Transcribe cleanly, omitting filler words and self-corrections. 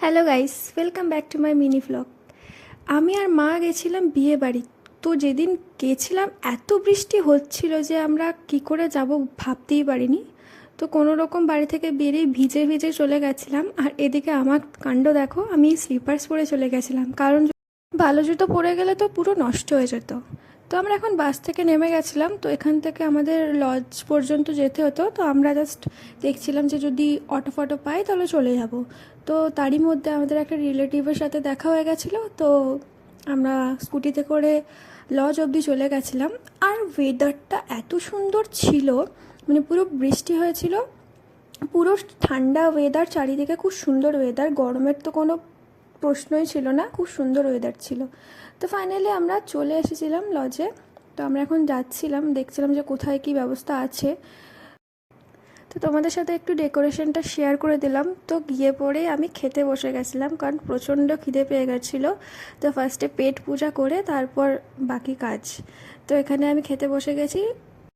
Hello guys, welcome back to my mini vlog. আমি আর মা গেছিলাম বিয়ে বাড়ি। তো যেদিন গেছিলাম এত বৃষ্টি হচ্ছিল যে আমরা কি করে যাব ভাবতেই পারিনি। তো কোনো রকম বাড়ি থেকে বেরিয়ে ভিজে ভিজে চলে গেছিলাম। আর এদিকে আমার কাণ্ড দেখো, আমি স্লিপার্স পরে চলে গেছিলাম, কারণ ভালো জুতো পরে গেলে তো পুরো নষ্ট হয়ে যেত। তো আমরা এখন বাস থেকে নেমে গেছিলাম। তো এখান থেকে আমাদের লজ পর্যন্ত যেতে হতো। তো আমরা জাস্ট দেখছিলাম যে যদি অটো ফটো পাই তাহলে চলে যাব। তো তারই মধ্যে আমাদের একটা রিলেটিভের সাথে দেখা হয়ে গেছিলো। তো আমরা স্কুটিতে করে লজ অবধি চলে গেছিলাম। আর ওয়েদারটা এত সুন্দর ছিল, মানে পুরো বৃষ্টি হয়েছিল, পুরো ঠান্ডা ওয়েদার, চারিদিকে খুব সুন্দর ওয়েদার, গরমের তো কোনো প্রশ্নই ছিল না, খুব সুন্দর ওয়েদার ছিল। তো ফাইনালি আমরা চলে এসেছিলাম লজে। তো আমরা এখন যাচ্ছিলাম, দেখছিলাম যে কোথায় কী ব্যবস্থা আছে। তো তোমাদের সাথে একটু ডেকোরেশনটা শেয়ার করে দিলাম। তো গিয়ে পরে আমি খেতে বসে গেছিলাম, কারণ প্রচণ্ড খিদে পেয়ে গেছিলো। তো ফার্স্টে পেট পূজা করে তারপর বাকি কাজ। তো এখানে আমি খেতে বসে গেছি।